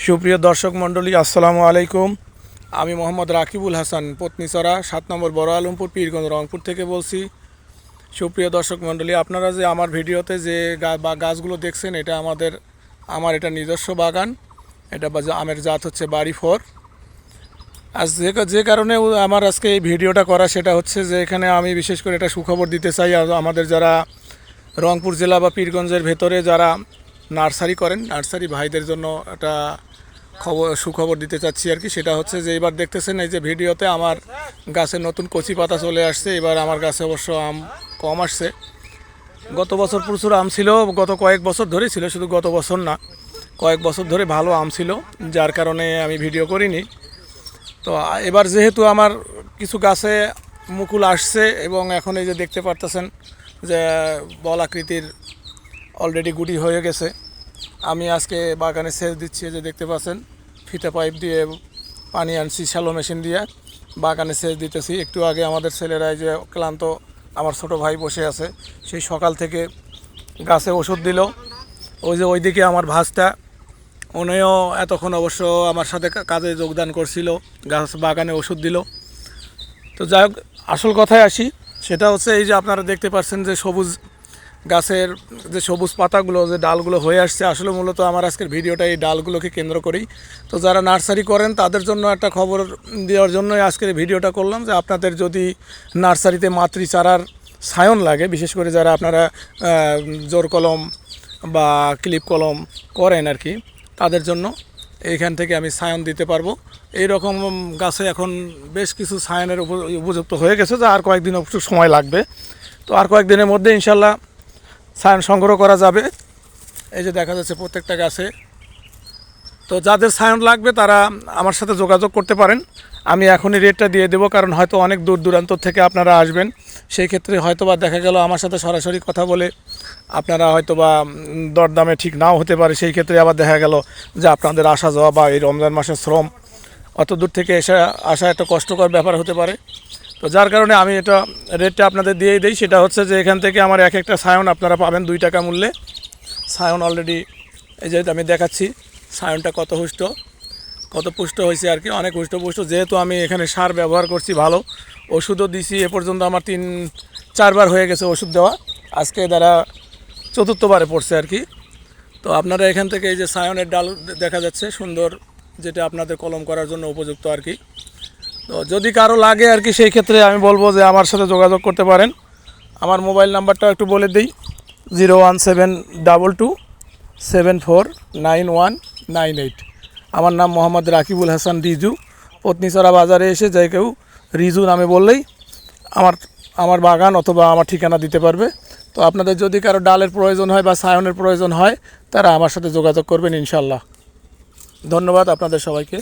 সুপ্রিয় দর্শক মণ্ডলী, আসসালামু আলাইকুম। আমি মোহাম্মদ রাকিবুল হাসান, পত্নীচড়া ৭ নম্বর বড় আলমপুর, পীরগঞ্জ, রংপুর থেকে বলছি। সুপ্রিয় দর্শক মণ্ডলী, আপনারা যে আমার ভিডিওতে যে গাছগুলো দেখছেন, এটা আমার এটা নিজস্ব বাগান। এটা আমের জাত হচ্ছে বাড়ি 4। আজ যে কারণে আমার আজকে এই ভিডিওটা করা, সেটা হচ্ছে যে এখানে আমি বিশেষ করে এটা সুখবর দিতে চাই। আর আমাদের যারা রংপুর জেলা বা পীরগঞ্জের ভেতরে যারা নার্সারি করেন, নার্সারি ভাইদের জন্য একটা সুখবর দিতে চাচ্ছি আর কি। সেটা হচ্ছে যে এবার দেখতেছেন এই যে ভিডিওতে আমার গাছে নতুন কচি পাতা চলে আসছে। এবার আমার গাছে অবশ্য আম কম আসছে। গত বছর প্রচুর আম ছিল, গত কয়েক বছর ধরেই ছিল, শুধু গত বছর না, কয়েক বছর ধরে ভালো আম ছিল, যার কারণে আমি ভিডিও করিনি। তো এবার যেহেতু আমার কিছু গাছে মুকুল আসছে এবং এখন এই যে দেখতে পারতেছেন যে বল আকৃতির অলরেডি গুটি হয়ে গেছে, আমি আজকে বাগানে সেচ দিচ্ছি। যে দেখতে পাচ্ছেন ফিতা পাইপ দিয়ে পানি আনছি, শ্যালো মেশিন দিয়ে বাগানে সেচ দিতেছি। একটু আগে আমাদের ছেলেরাই যে ক্লান্ত, আমার ছোট ভাই বসে আছে, সেই সকাল থেকে গাছে ওষুধ দিল। ওই যে ওইদিকে আমার ভাঁজটা, উনিও এতক্ষণ অবশ্য আমার সাথে কাজে যোগদান করছিল, গাছ বাগানে ওষুধ দিল। তো যাই হোক, আসল কথায় আসি। সেটা হচ্ছে এই যে আপনারা দেখতে পাচ্ছেন যে সবুজ গাছের যে সবুজ পাতাগুলো, যে ডালগুলো হয়ে আসছে, আসলে মূলত আমার আজকের ভিডিওটা এই ডালগুলোকে কেন্দ্র করেই। তো যারা নার্সারি করেন তাদের জন্য একটা খবর দেওয়ার জন্যই আজকের ভিডিওটা করলাম, যে আপনাদের যদি নার্সারিতে মাতৃ চারার সায়ন লাগে, বিশেষ করে যারা আপনারা জোর কলম বা ক্লিপ কলম করেন আর কি, তাদের জন্য এইখান থেকে আমি সায়ন দিতে পারবো। এই রকম গাছে এখন বেশ কিছু সায়নের উপযুক্ত হয়ে গেছে, যা আর কয়েকদিন একটু সময় লাগবে। তো আর কয়েকদিনের মধ্যে ইনশাল্লাহ সায়ন সংগ্রহ করা যাবে। এই যে দেখা যাচ্ছে প্রত্যেকটা গাছে। তো যাদের সায়ন লাগবে তারা আমার সাথে যোগাযোগ করতে পারেন। আমি এখনই রেটটা দিয়ে দেবো, কারণ হয়তো অনেক দূর দূরান্ত থেকে আপনারা আসবেন। সেই ক্ষেত্রে হয়তোবা দেখা গেল আমার সাথে সরাসরি কথা বলে আপনারা হয়তোবা দরদামে ঠিক নাও হতে পারে। সেই ক্ষেত্রে আবার দেখা গেল যে আপনাদের আসা যাওয়া বা এই রমজান মাসের শ্রম, অত দূর থেকে আসা একটা কষ্টকর ব্যাপার হতে পারে। তো যার কারণে আমি এটা রেটটা আপনাদের দিয়েই দিই। সেটা হচ্ছে যে এখান থেকে আমার এক একটা সায়ন আপনারা পাবেন 2 টাকা মূল্যে। সায়ন অলরেডি এই যে আমি দেখাচ্ছি সায়নটা কত পুষ্ট হয়েছে আর কি, অনেক হুষ্টপুষ্ট। যেহেতু আমি এখানে সার ব্যবহার করছি, ভালো ওষুধও দিছি, এ পর্যন্ত আমার 3-4 বার হয়ে গেছে ওষুধ দেওয়া, আজকে দ্বারা 4র্থবারে পড়ছে আর কি। তো আপনারা এখান থেকে এই যে সায়নের ডাল দেখা যাচ্ছে সুন্দর, যেটা আপনাদের কলম করার জন্য উপযুক্ত আর কি। তো যদি কারো লাগে আর কি, সেই ক্ষেত্রে আমি বলবো যে আমার সাথে যোগাযোগ করতে পারেন। আমার মোবাইল নাম্বারটা একটু বলে দিই, 01722749198। আমার নাম মোহাম্মদ রাকিবুল হাসান রিজু। পত্নীচড়া বাজারে এসে যে কেউ রিজু নামে বললেই আমার বাগান অথবা আমার ঠিকানা দিতে পারবে। তো আপনাদের যদি কারো ডালের প্রয়োজন হয় বা সায়নের প্রয়োজন হয়, তারা আমার সাথে যোগাযোগ করবেন ইনশাল্লাহ। ধন্যবাদ আপনাদের সবাইকে।